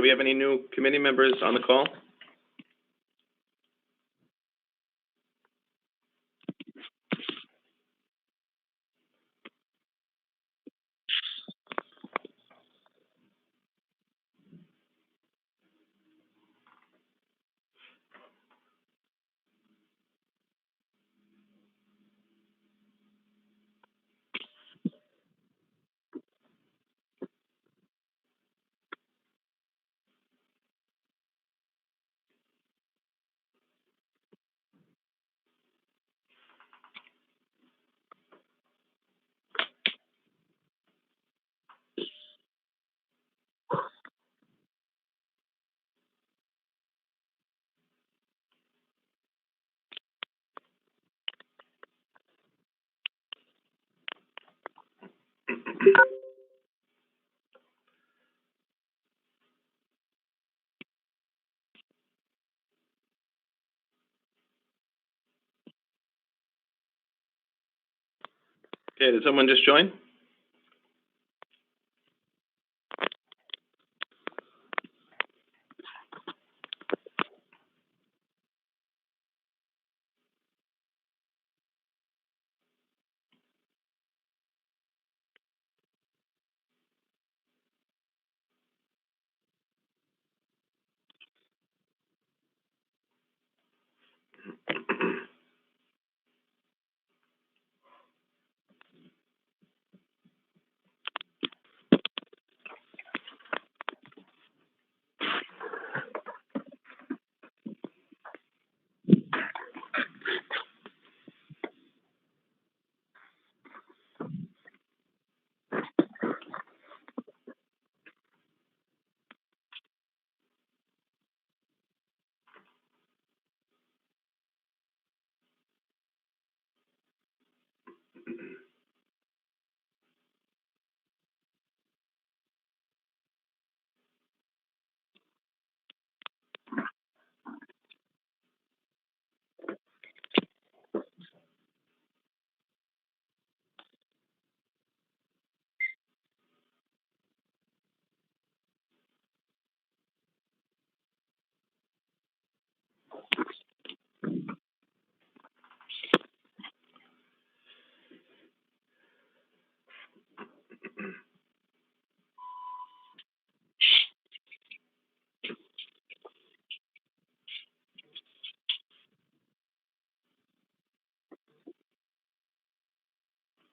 we have any new committee members on the call? Okay, did someone just join?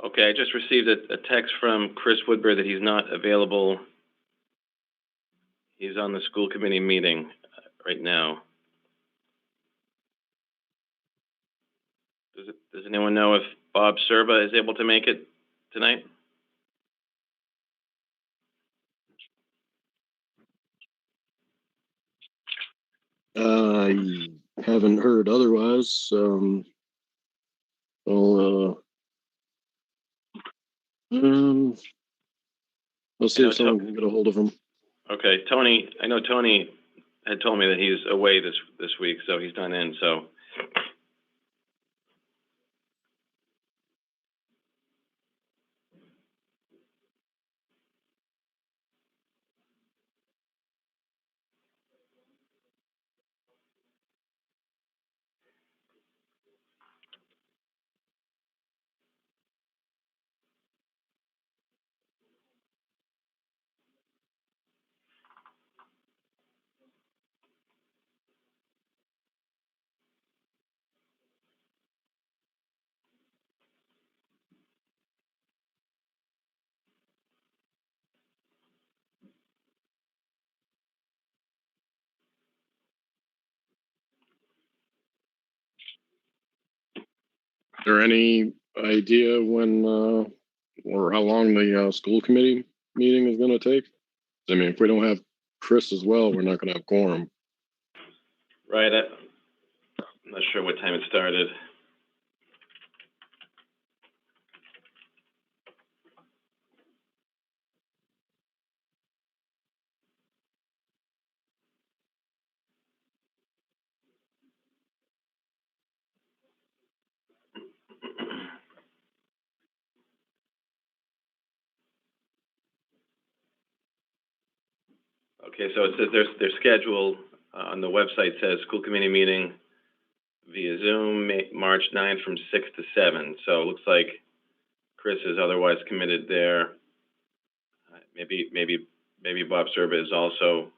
Okay, I just received a text from Chris Woodbury that he's not available. He's on the school committee meeting right now. Does anyone know if Bob Serba is able to make it tonight? I haven't heard otherwise. Let's see if someone can get a hold of him. Okay, Tony. I know Tony had told me that he's away this week, so he's not in. So. Is there any idea when or how long the school committee meeting is going to take? I mean, if we don't have Chris as well, we're not going to have quorum. Right. I'm not sure what time it started. Okay, so it says their schedule on the website says school committee meeting via Zoom, March 9th from 6 to 7. So it looks like Chris is otherwise committed there. Maybe Bob Serba is also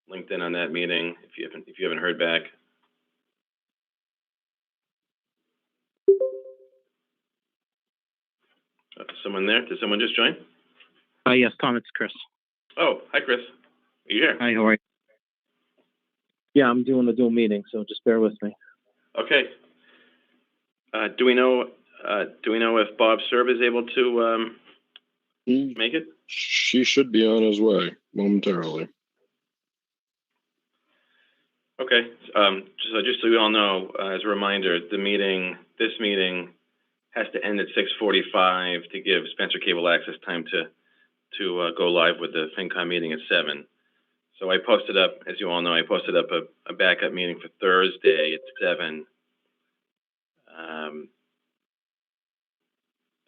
linked in on that meeting if you haven't heard back. Someone there? Did someone just join? Yes, Tom, it's Chris. Oh, hi, Chris. Are you here? Hi, how are you? Yeah, I'm doing a dual meeting, so just bear with me. Okay. Do we know if Bob Serba is able to make it? She should be on his way momentarily. Okay. Just so you all know, as a reminder, this meeting has to end at 6:45 to give Spencer Cable Access time to go live with the FinCom meeting at 7. So I posted up, as you all know, a backup meeting for Thursday at 7.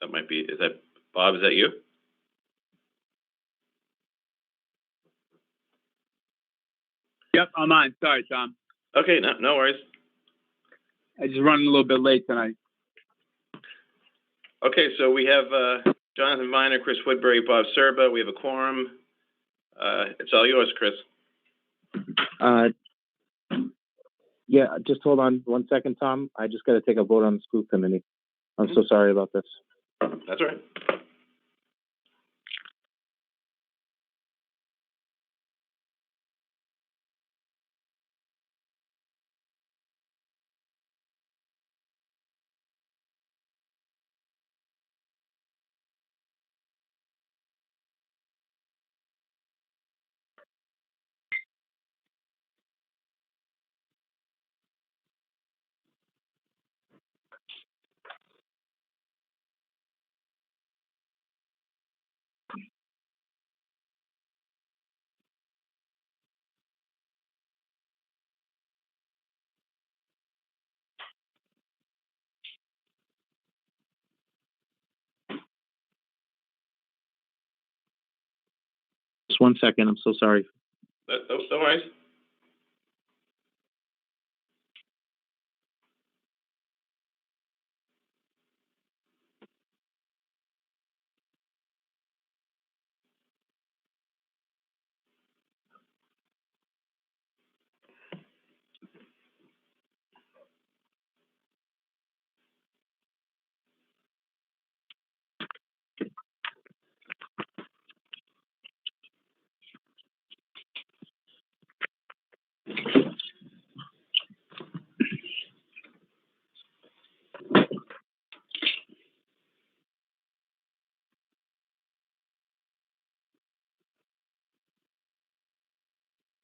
That might be, is that, Bob, is that you? Yep, I'm on. Sorry, Tom. Okay, no worries. I just running a little bit late tonight. Okay, so we have Jonathan Viner, Chris Woodbury, Bob Serba. We have a quorum. It's all yours, Chris. Yeah, just hold on 1 second, Tom. I just got to take a vote on the school committee. I'm so sorry about this. That's all right. Just 1 second. I'm so sorry. No worries.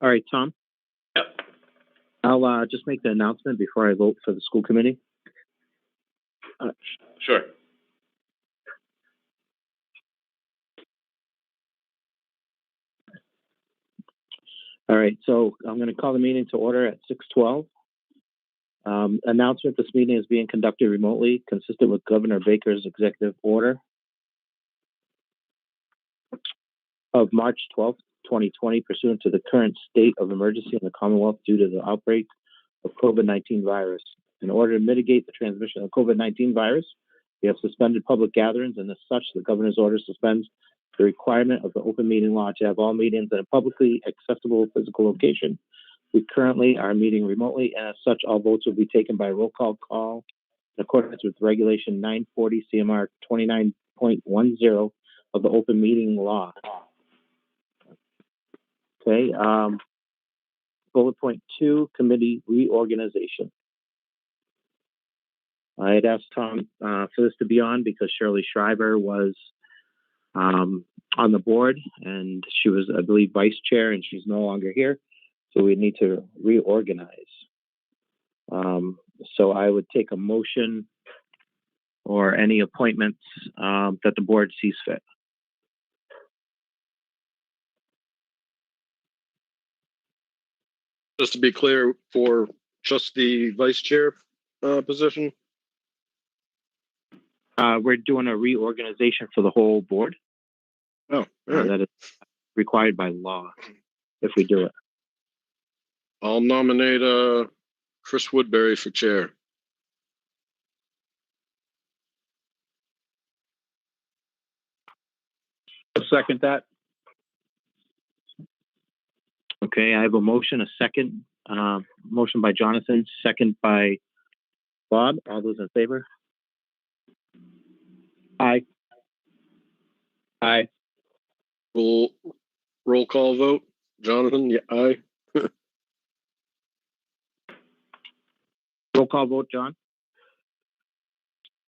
All right, Tom. Yep. I'll just make the announcement before I vote for the school committee. Sure. All right, so I'm going to call the meeting to order at 6:12. Announcement: this meeting is being conducted remotely, consistent with Governor Baker's executive order of March 12th, 2020, pursuant to the current state of emergency in the Commonwealth due to the outbreak of COVID-19 virus. In order to mitigate the transmission of COVID-19 virus, we have suspended public gatherings, and as such, the governor's order suspends the requirement of the open meeting law to have all meetings in a publicly accessible physical location. We currently are meeting remotely, and as such, all votes will be taken by roll call in accordance with Regulation 940 CMR 29.10 of the open meeting law. Okay, bullet point 2, committee reorganization. I had asked Tom for this to be on because Shirley Schreiber was on the board, and she was, I believe, vice chair, and she's no longer here. So we need to reorganize. So I would take a motion or any appointments that the board sees fit. Just to be clear, for just the vice chair position? We're doing a reorganization for the whole board. Oh, all right. That is required by law if we do it. I'll nominate Chris Woodbury for chair. I'll second that. Okay, I have a motion, a second. Motion by Jonathan, second by Bob. All those in favor? Aye. Aye. Roll call vote. Jonathan, yeah, aye. Roll call vote, John.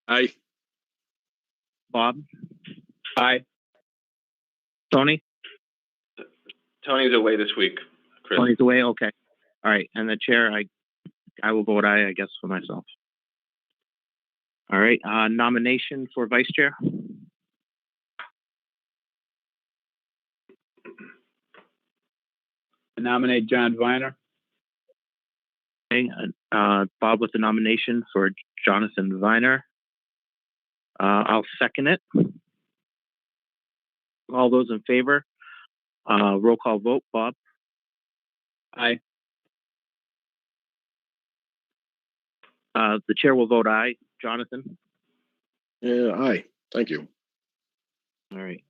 Aye. Bob. Aye. Tony. Tony's away this week, Chris. Tony's away. Okay. All right. And the chair, I will vote aye, I guess, for myself. All right. Nomination for vice chair. I nominate John Viner. Okay. Bob with the nomination for Jonathan Viner. I'll second it. All those in favor? Roll call vote. Bob. Aye. The chair will vote aye. Jonathan. Yeah, aye. Thank you. All right.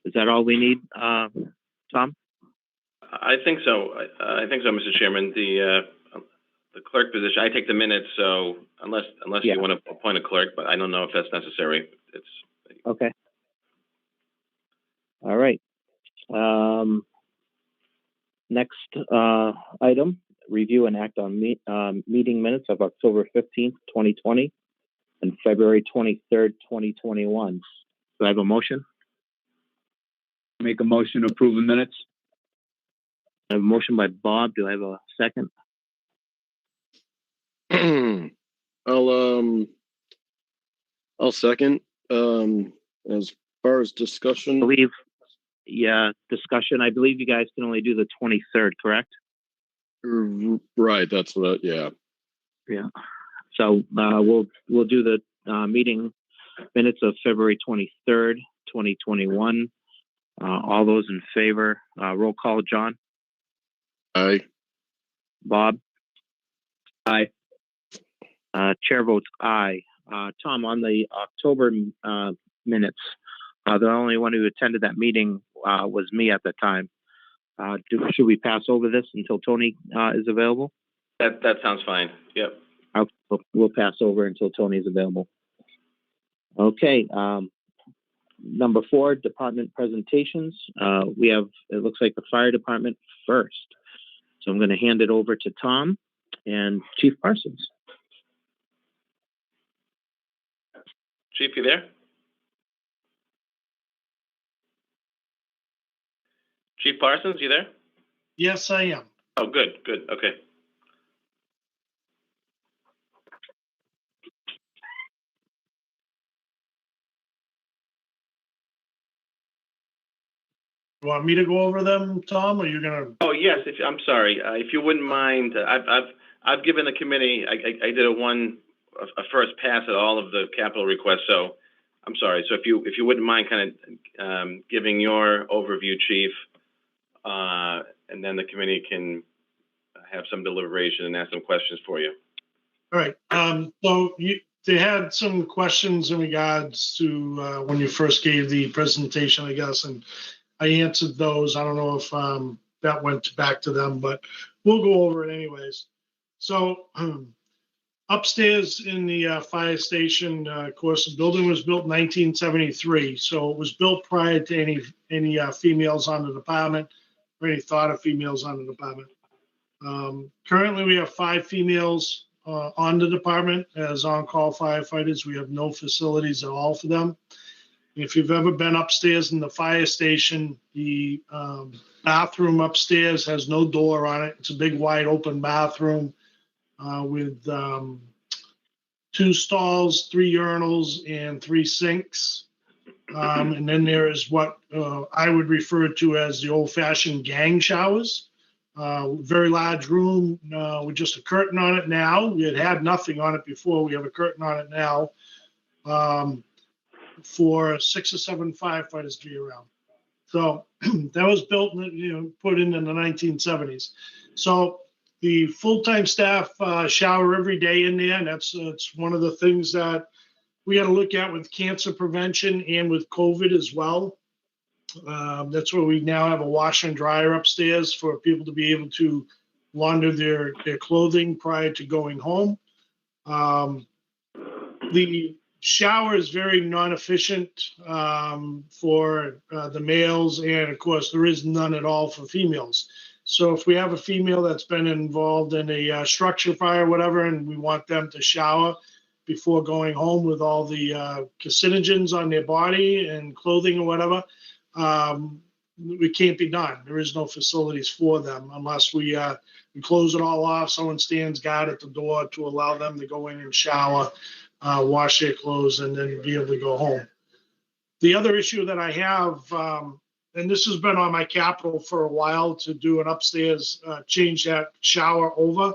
Is that all we need, Tom? I think so. I think so, Mr. Chairman. The clerk position, I take the minutes, so unless Yeah. you want to appoint a clerk, but I don't know if that's necessary. It's Okay. All right. Next item, review and act on meeting minutes of October 15th, 2020 and February 23rd, 2021. Do I have a motion? Make a motion to approve the minutes. I have a motion by Bob. Do I have a second? I'll second. As far as discussion, Discussion. I believe you guys can only do the 23rd, correct? right? That's what. Yeah. Yeah. So we'll do the meeting minutes of February 23rd, 2021. All those in favor, roll call. John. Aye. Bob. Aye. Chair votes aye. Tom, on the October minutes, the only one who attended that meeting was me at the time. Should we pass over this until Tony is available? that sounds fine. Yep. We'll pass over until Tony is available. Okay. Number 4, department presentations. We have, it looks like the fire department first. So I'm going to hand it over to Tom and Chief Parsons. Chief, you there? Chief Parsons, you there? Yes, I am. Oh, good. Okay. You want me to go over them, Tom, or you're gonna? Oh, yes. I'm sorry. If you wouldn't mind, I've given the committee. I did a first pass at all of the capital requests. So I'm sorry. So if you wouldn't mind, kind of giving your overview, Chief, and then the committee can have some deliberation and ask some questions for you. All right. So they had some questions in regards to when you first gave the presentation, I guess, and I answered those. I don't know if that went back to them, but we'll go over it anyways. So upstairs in the fire station, of course, the building was built in 1973. So it was built prior to any females on the department or any thought of females on the department. Currently, we have 5 females on the department as on-call firefighters. We have no facilities at all for them. If you've ever been upstairs in the fire station, the bathroom upstairs has no door on it. It's a big wide open bathroom with 2 stalls, 3 urinals, and 3 sinks. And then there is what I would refer to as the old-fashioned gang showers. Very large room with just a curtain on it now. We had nothing on it before. We have a curtain on it now for 6 or 7 firefighters to be around. So that was built, put in the 1970s. So the full-time staff shower every day in there, and that's one of the things that we got to look at with cancer prevention and with COVID as well. That's where we now have a washer and dryer upstairs for people to be able to launder their clothing prior to going home. The shower is very non-efficient for the males, and of course there is none at all for females. So if we have a female that's been involved in a structure fire or whatever, and we want them to shower before going home with all the carcinogens on their body and clothing or whatever, it can't be done. There is no facilities for them unless we close it all off. Someone stands guard at the door to allow them to go in and shower, wash their clothes, and then be able to go home. The other issue that I have, and this has been on my capital for a while, to do an upstairs, change that shower over.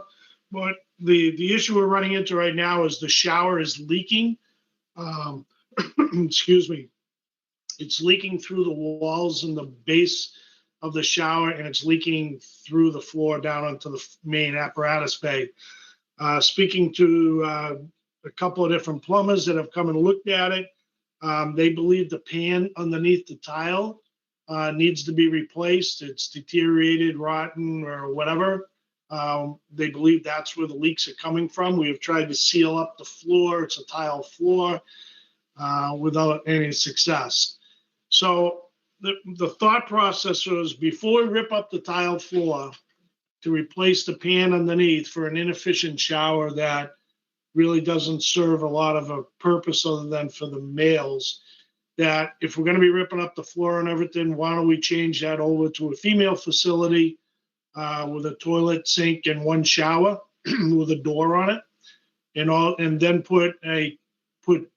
But the issue we're running into right now is the shower is leaking. Excuse me. It's leaking through the walls and the base of the shower, and it's leaking through the floor down onto the main apparatus bay. Speaking to a couple of different plumbers that have come and looked at it, they believe the pan underneath the tile needs to be replaced. It's deteriorated, rotten, or whatever. They believe that's where the leaks are coming from. We have tried to seal up the floor. It's a tile floor without any success. So the thought process was, before we rip up the tile floor, to replace the pan underneath for an inefficient shower that really doesn't serve a lot of a purpose other than for the males, that if we're going to be ripping up the floor and everything, why don't we change that over to a female facility with a toilet, sink, and one shower with a door on it, and then put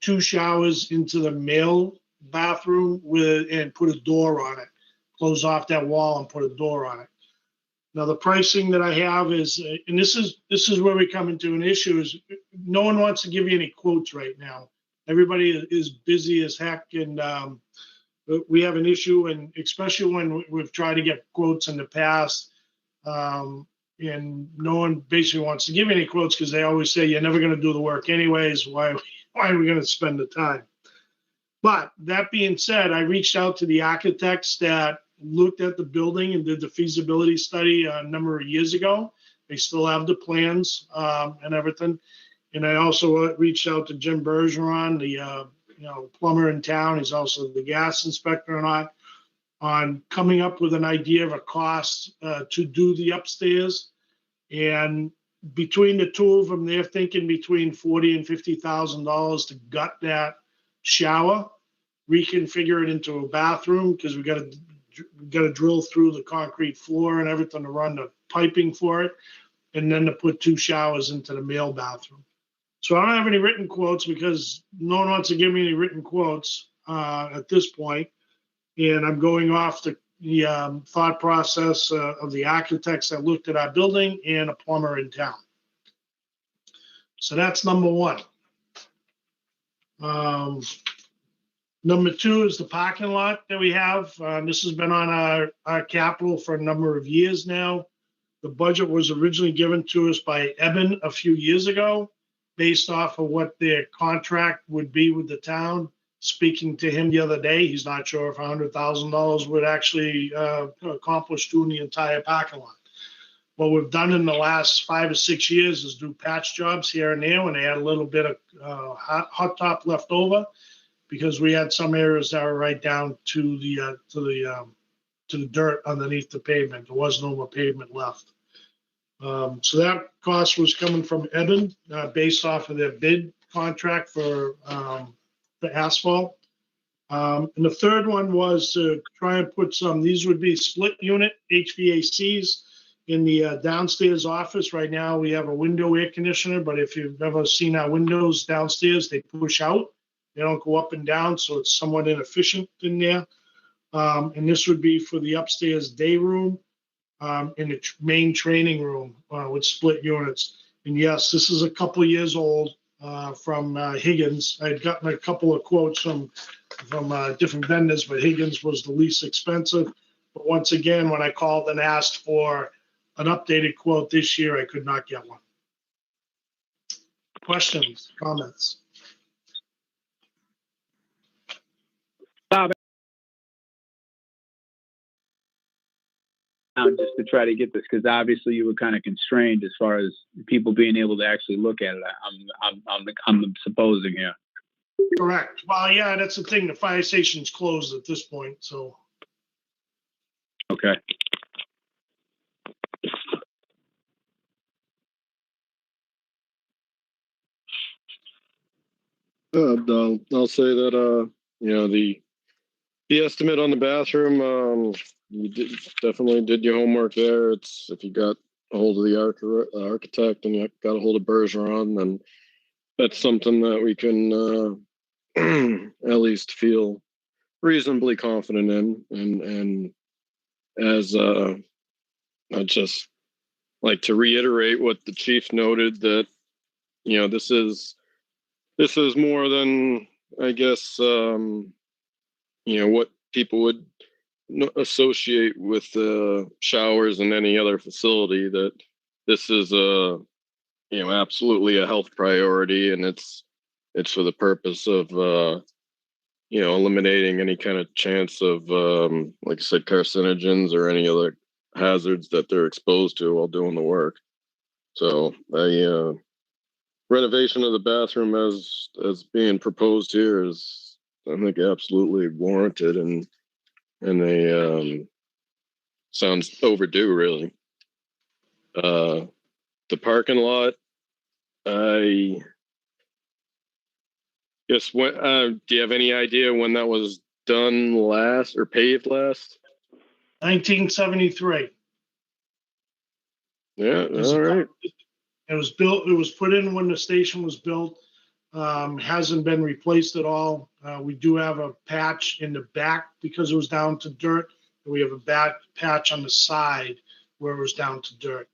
two showers into the male bathroom and put a door on it, close off that wall and put a door on it. Now the pricing that I have is, and this is where we come into an issue, is no one wants to give you any quotes right now. Everybody is busy as heck, and we have an issue, and especially when we've tried to get quotes in the past, and no one basically wants to give any quotes because they always say you're never going to do the work anyways. Why are we going to spend the time? But that being said, I reached out to the architects that looked at the building and did the feasibility study a number of years ago. They still have the plans and everything. And I also reached out to Jim Bergeron, the plumber in town. He's also the gas inspector on coming up with an idea of a cost to do the upstairs. And between the two of them, they're thinking between $40,000 and $50,000 to gut that shower, reconfigure it into a bathroom, because we got to drill through the concrete floor and everything to run the piping for it, and then to put two showers into the male bathroom. So I don't have any written quotes because no one wants to give me any written quotes at this point. And I'm going off the thought process of the architects that looked at our building and a plumber in town. So that's number one. Number two is the parking lot that we have. This has been on our capital for a number of years now. The budget was originally given to us by Eben a few years ago, based off of what their contract would be with the town. Speaking to him the other day, he's not sure if $100,000 would actually accomplish doing the entire parking lot. What we've done in the last 5 or 6 years is do patch jobs here and there when they had a little bit of hot top left over, because we had some areas that were right down to the dirt underneath the pavement. There was no more pavement left. So that cost was coming from Eben based off of their bid contract for the asphalt. And the third one was to try and put these would be split unit HVACs in the downstairs office. Right now we have a window air conditioner, but if you've ever seen our windows downstairs, they push out. They don't go up and down, so it's somewhat inefficient in there. And this would be for the upstairs day room and the main training room with split units. And yes, this is a couple of years old. from Higgins. I'd gotten a couple of quotes from different vendors, but Higgins was the least expensive. But once again, when I called and asked for an updated quote this year, I could not get one. Questions, comments? Just to try to get this, because obviously you were kind of constrained as far as people being able to actually look at it. I'm supposing here. Correct. Well, yeah, that's the thing. The fire station's closed at this point, so. Okay. I'll say that the estimate on the bathroom, you definitely did your homework there. It's if you got a hold of the architect and you got a hold of Bergeron, then that's something that we can at least feel reasonably confident in. And as I'd just like to reiterate what the chief noted, that this is more than, I guess, what people would associate with showers in any other facility. That this is absolutely a health priority, and it's for the purpose of eliminating any kind of chance of like I said, carcinogens or any other hazards that they're exposed to while doing the work. So renovation of the bathroom as being proposed here is, I think, absolutely warranted, and they sounds overdue, really. The parking lot, I guess, when do you have any idea when that was done last or paved last? 1973. Yeah, all right. It was built. It was put in when the station was built. Hasn't been replaced at all. We do have a patch in the back because it was down to dirt. And we have a bad patch on the side where it was down to dirt.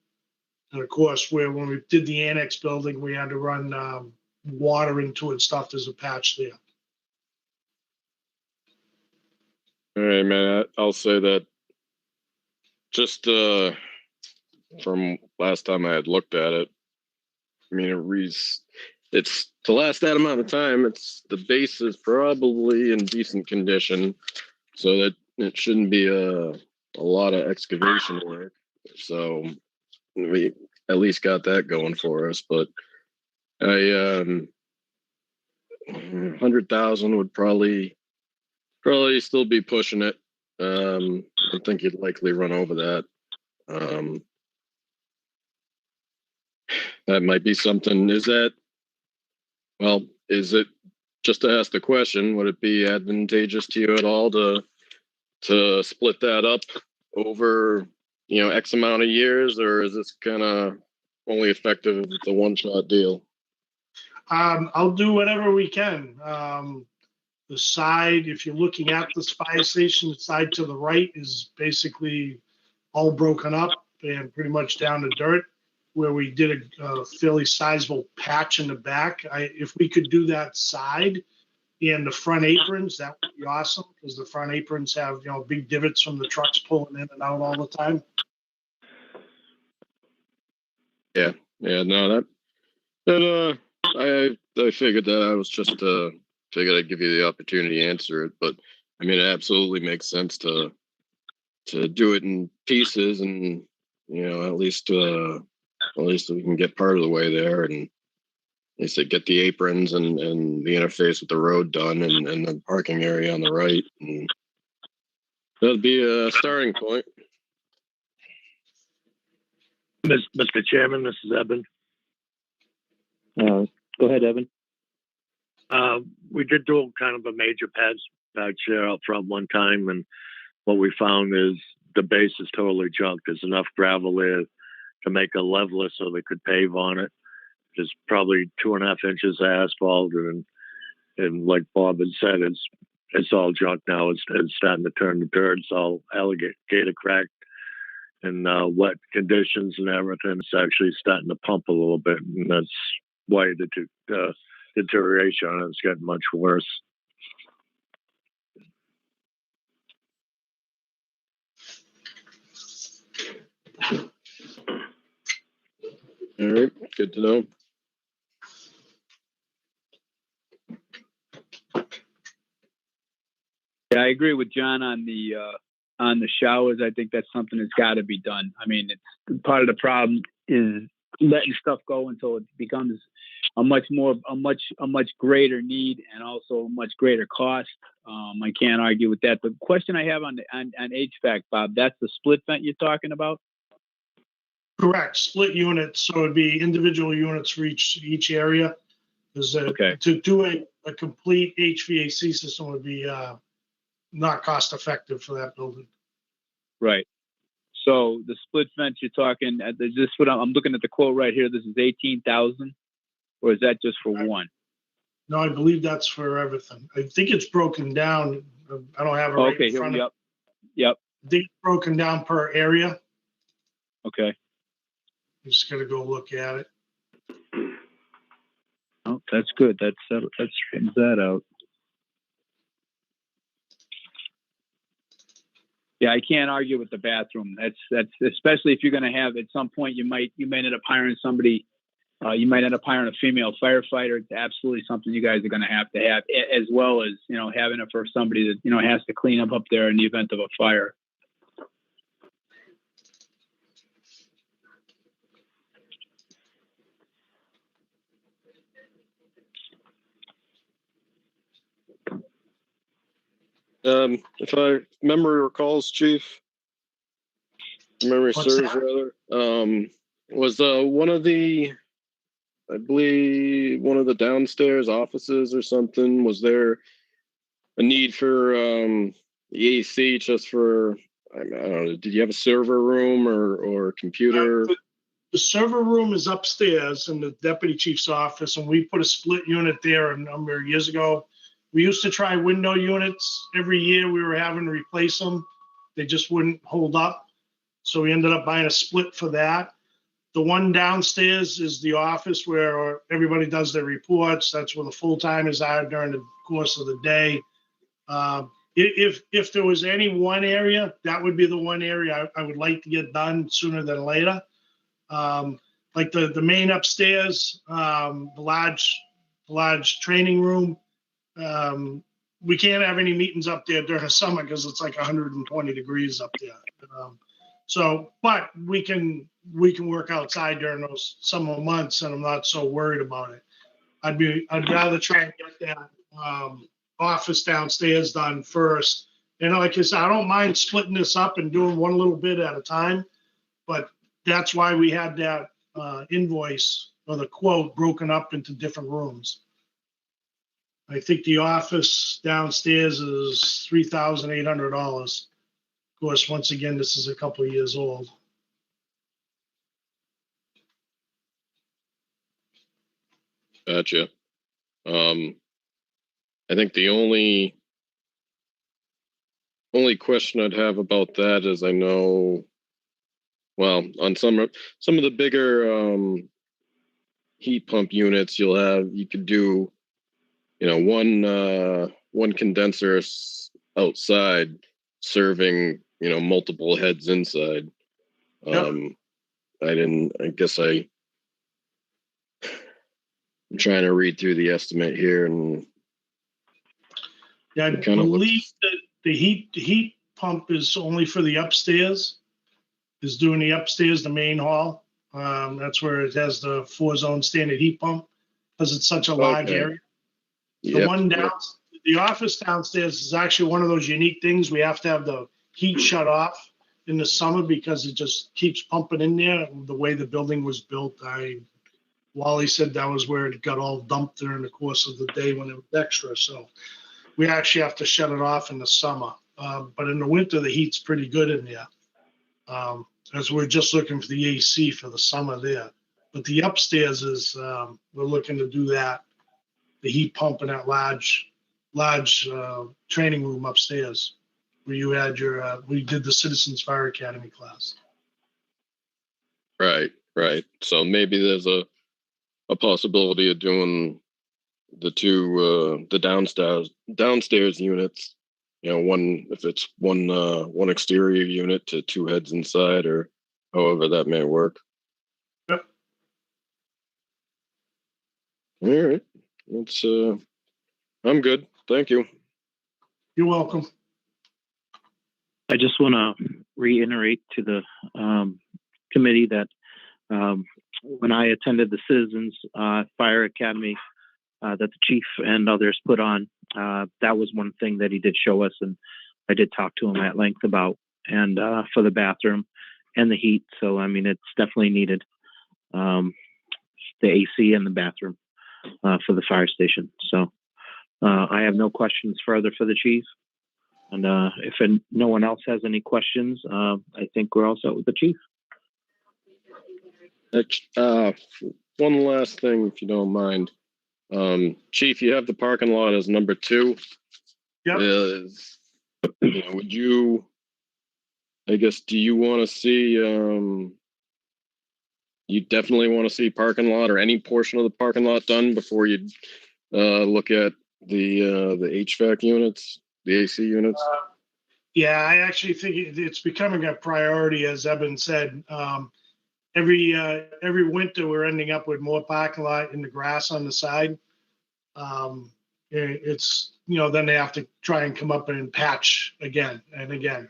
And of course, when we did the annex building, we had to run water into it and stuff. There's a patch there. All right, man. I'll say that just from last time I had looked at it, I mean, it's to last that amount of time. It's the base is probably in decent condition, so that it shouldn't be a lot of excavation work. So we at least got that going for us. But 100,000 would probably still be pushing it. I think you'd likely run over that. That might be something. Is it, just to ask the question, would it be advantageous to you at all to split that up over, X amount of years, or is this kind of only effective if it's a one-shot deal? I'll do whatever we can. The side, if you're looking at this fire station, the side to the right is basically all broken up and pretty much down to dirt, where we did a fairly sizable patch in the back. If we could do that side and the front aprons, that would be awesome, because the front aprons have, big divots from the trucks pulling in and out all the time. Yeah, no, I figured that. I was just figured I'd give you the opportunity to answer it, but I mean, it absolutely makes sense to do it in pieces, and at least we can get part of the way there, and they say get the aprons and the interface with the road done, and the parking area on the right, and that'd be a starting point. Mr. Chairman, this is Evan. Go ahead, Evan. We did do kind of a major patch there up front one time, and what we found is the base is totally junk. There's enough gravel there to make a leveler so they could pave on it. There's probably 2.5 inches of asphalt, and like Bob had said, it's all junk now. It's starting to turn to dirt. It's all alligator cracked and wet conditions and everything. It's actually starting to pump a little bit, and that's way the deterioration on it's getting much worse. All right, good to know. Yeah, I agree with John on the showers. I think that's something that's got to be done. I mean, it's part of the problem is letting stuff go until it becomes a much greater need and also a much greater cost. I can't argue with that. The question I have on HVAC, Bob, that's the split vent you're talking about? Correct, split units, so it'd be individual units for each area. Okay. To do a complete HVAC system would be not cost effective for that building. Right. So the split vent you're talking, is this what I'm looking at the quote right here? This is 18,000, or is that just for one? No, I believe that's for everything. I think it's broken down. I don't have it right in front of me. Yep. I think it's broken down per area. Okay. I'm just gonna go look at it. Oh, that's good. That straightens that out. Yeah, I can't argue with the bathroom. That's especially if you're going to have at some point you might end up hiring somebody. You might end up hiring a female firefighter. It's absolutely something you guys are going to have, as well as having it for somebody that has to clean up there in the event of a fire. If I memory recalls, Chief, memory serves rather, was one of the, I believe one of the downstairs offices or something, was there a need for the AC just for, I don't know, did you have a server room or a computer? The server room is upstairs in the deputy chief's office, and we put a split unit there a number of years ago. We used to try window units. Every year we were having to replace them. They just wouldn't hold up. So we ended up buying a split for that. The one downstairs is the office where everybody does their reports. That's where the full-timers are during the course of the day. If there was any one area, that would be the one area I would like to get done sooner than later. Like the main upstairs, the large training room. We can't have any meetings up there during the summer because it's like 120 degrees up there. But we can work outside during those summer months, and I'm not so worried about it. I'd rather try and get that office downstairs done first. Like I said, I don't mind splitting this up and doing one little bit at a time, but that's why we had that invoice or the quote broken up into different rooms. I think the office downstairs is $3,800. Of course, once again, this is a couple of years old. Gotcha. I think the only question I'd have about that is, I know, well, on some of the bigger heat pump units, you could do, one condenser outside serving, multiple heads inside. Yep. I'm trying to read through the estimate here, and yeah, I believe that the heat pump is only for the upstairs. Is doing the upstairs, the main hall. That's where it has the 4-zone standard heat pump because it's such a large area. The one down, the office downstairs is actually one of those unique things. We have to have the heat shut off in the summer because it just keeps pumping in there. The way the building was built, Wally said that was where it got all dumped during the course of the day when it was extra. So we actually have to shut it off in the summer. But in the winter, the heat's pretty good in there. As we're just looking for the AC for the summer there. But the upstairs is, we're looking to do that. The heat pump in that large training room upstairs where you had we did the Citizens Fire Academy class. Right. So maybe there's a a possibility of doing the two the downstairs units. You know, one if it's one exterior unit to two heads inside, or however that may work. Yep. All right, it's I'm good. Thank you. You're welcome. I just want to reiterate to the committee that when I attended the Citizens Fire Academy that the chief and others put on, that was one thing that he did show us, and I did talk to him at length about, and for the bathroom and the heat. So, I mean, it's definitely needed, the AC and the bathroom for the fire station. So I have no questions further for the chief. And if no one else has any questions, I think we're all set with the chief. One last thing, if you don't mind. Chief, you have the parking lot as number 2. Yep. Would you, I guess, do you want to see, you definitely want to see parking lot or any portion of the parking lot done before you look at the HVAC units, the AC units? Yeah, I actually think it's becoming a priority, as Eben said. Every winter, we're ending up with more parking lot in the grass on the side. It's, then they have to try and come up and patch again and again.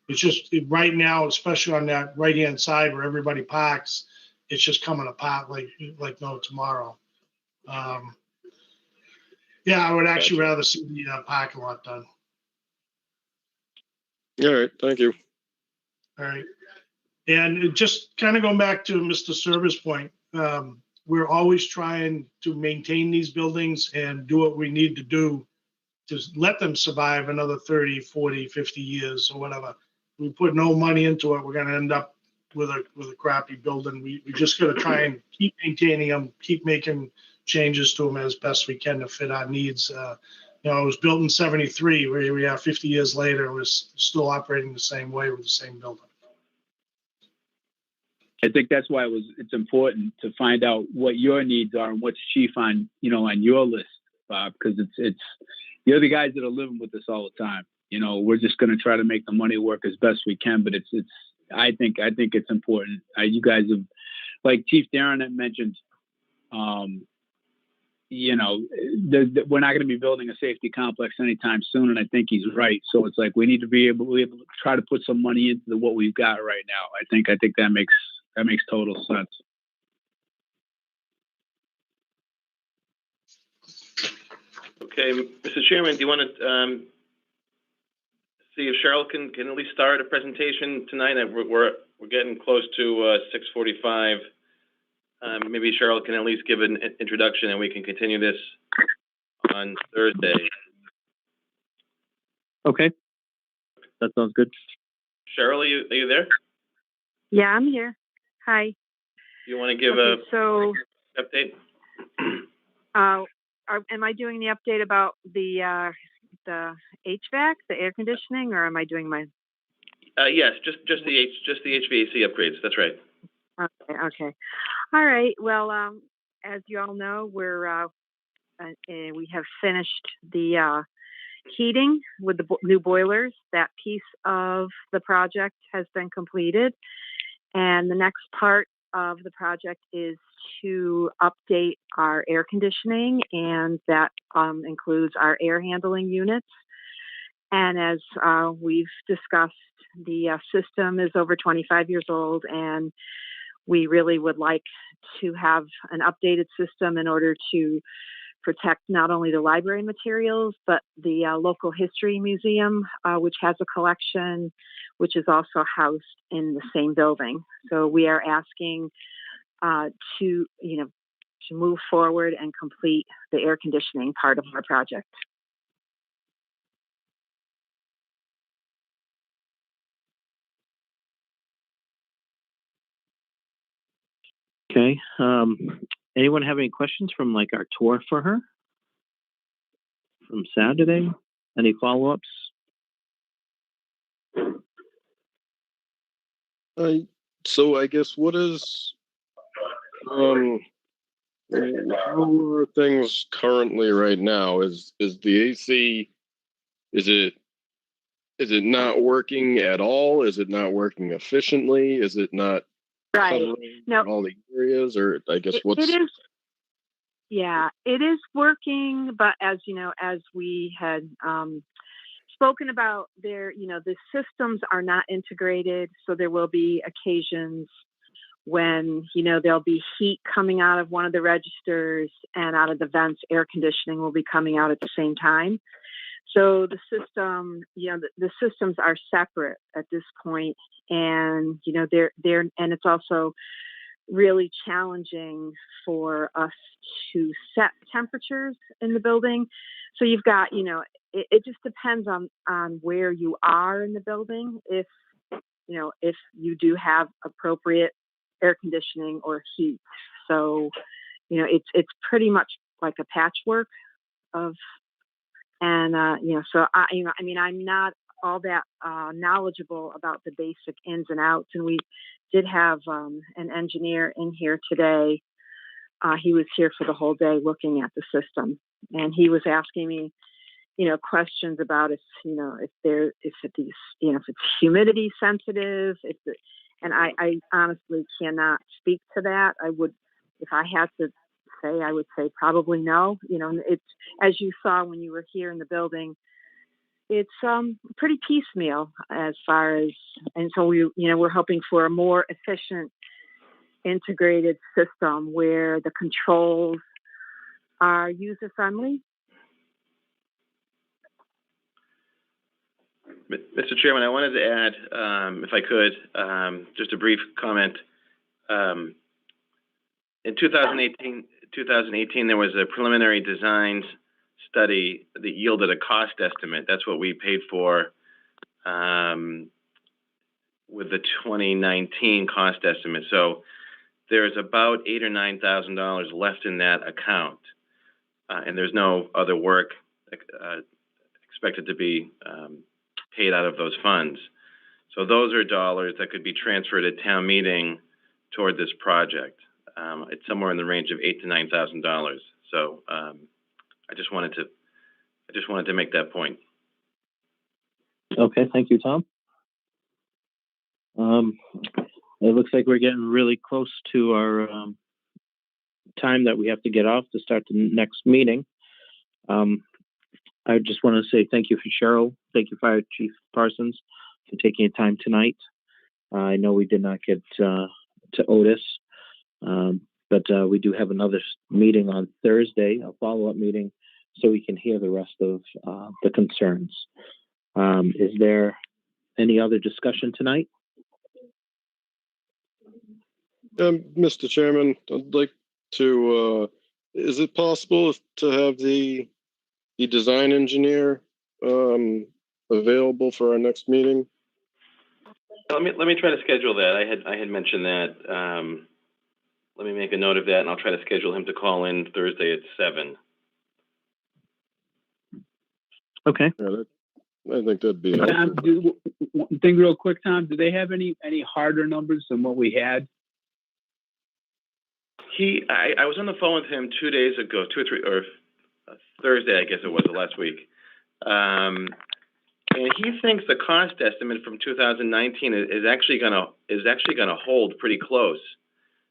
It's just right now, especially on that right-hand side where everybody parks, it's just coming apart like no tomorrow. Yeah, I would actually rather see the parking lot done. All right, thank you. All right. And just kind of going back to Mr. Service point, we're always trying to maintain these buildings and do what we need to do to let them survive another 30, 40, 50 years or whatever. We put no money into it, we're going to end up with a crappy building. We just got to try and keep maintaining them, keep making changes to them as best we can to fit our needs. It was built in 73. We are 50 years later, we're still operating the same way with the same building. I think that's why it's important to find out what your needs are and what's chief on your list, Bob, because it's you're the guys that are living with this all the time. We're just going to try to make the money work as best we can, but I think it's important. You guys have, like Chief Darren had mentioned, we're not going to be building a safety complex anytime soon, and I think he's right. So it's like we need to be able to try to put some money into what we've got right now. I think that makes total sense. Okay, Mr. Chairman, do you want to see if Cheryl can at least start a presentation tonight? We're getting close to 6:45. Maybe Cheryl can at least give an introduction, and we can continue this on Thursday. Okay, that sounds good. Cheryl, are you there? Yeah, I'm here. Hi. Do you want to give so update? Am I doing the update about the HVAC, the air conditioning, or am I doing my? Yes, just the HVAC upgrades. That's right. Okay. All right. Well, as you all know, we have finished the heating with the new boilers. That piece of the project has been completed, and the next part of the project is to update our air conditioning, and that includes our air handling units. And as we've discussed, the system is over 25 years old, and we really would like to have an updated system in order to protect not only the library materials, but the local history museum, which has a collection, which is also housed in the same building. So we are asking to move forward and complete the air conditioning part of our project. Okay. Anyone have any questions from our tour for her from Saturday? Any follow-ups? So I guess what is how are things currently right now? Is the AC, is it not working at all? Is it not working efficiently? Is it not Right. covering No, all the areas? Or I guess it is. Yeah, it is working, but as you know, as we had spoken about, the systems are not integrated, so there will be occasions when there'll be heat coming out of one of the registers, and out of the vents, air conditioning will be coming out at the same time. So the system, the systems are separate at this point, and and it's also really challenging for us to set temperatures in the building. So you've got, it just depends on where you are in the building. If you do have appropriate air conditioning or heat. So, it's pretty much like a patchwork of, and, so I'm not all that knowledgeable about the basic ins and outs. And we did have an engineer in here today. He was here for the whole day looking at the system, and he was asking me, questions about if it's humidity sensitive, and I honestly cannot speak to that. I would, if I had to say, I would say probably no. It's, as you saw when you were here in the building, it's pretty piecemeal as far as, and so we're hoping for a more efficient, integrated system where the controls are user friendly. Mr. Chairman, I wanted to add, if I could, just a brief comment. In 2018, there was a preliminary design study that yielded a cost estimate. That's what we paid for with the 2019 cost estimate. So there's about $8,000 or $9,000 left in that account, and there's no other work expected to be paid out of those funds. So those are dollars that could be transferred at town meeting toward this project. It's somewhere in the range of $8,000 to $9,000. So I just wanted to make that point. Okay, thank you, Tom. It looks like we're getting really close to our time that we have to get off to start the next meeting. I just want to say thank you for Cheryl. Thank you, Fire Chief Parsons, for taking your time tonight. I know we did not get to Otis, but we do have another meeting on Thursday, a follow-up meeting, so we can hear the rest of the concerns. Is there any other discussion tonight? Mr. Chairman, I'd like to, is it possible to have the design engineer available for our next meeting? Let me try to schedule that. I had mentioned that. Let me make a note of that, and I'll try to schedule him to call in Thursday at 7. Okay. Yeah, I think that'd be Tom, one thing real quick, Tom, do they have any harder numbers than what we had? I was on the phone with him 2 days ago, 2 or 3, or Thursday, I guess it was, last week. And he thinks the cost estimate from 2019 is actually gonna hold pretty close.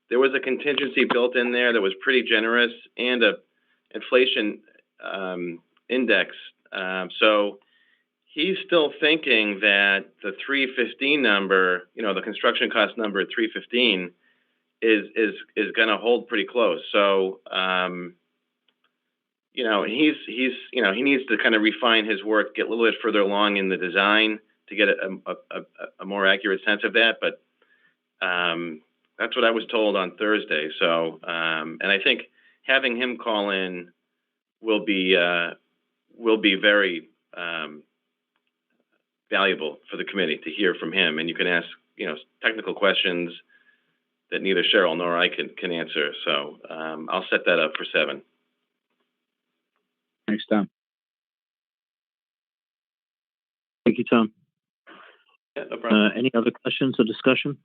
There was a contingency built in there that was pretty generous, and a inflation index. So he's still thinking that the 315 number, the construction cost number at 315, is gonna hold pretty close. So he needs to kind of refine his work, get a little bit further along in the design to get a more accurate sense of that. But that's what I was told on Thursday. So, and I think having him call in will be very valuable for the committee to hear from him. And you can ask, technical questions that neither Cheryl nor I can answer. So I'll set that up for 7. Thanks, Tom. Thank you, Tom. Yeah, no problem. Any other questions or discussion?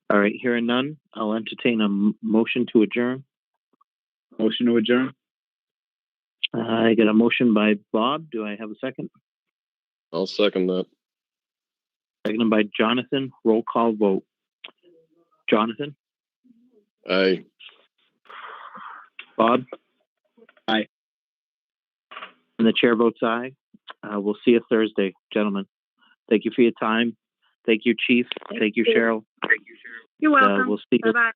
All right, hearing none, I'll entertain a motion to adjourn. Motion to adjourn. I got a motion by Bob. Do I have a second? I'll second that. Seconded by Jonathan. Roll call vote. Jonathan? Aye. Bob? Aye. And the chair votes aye. We'll see you Thursday, gentlemen. Thank you for your time. Thank you, Chief. Thank you, Cheryl. You're welcome. We'll see you. Bye-bye.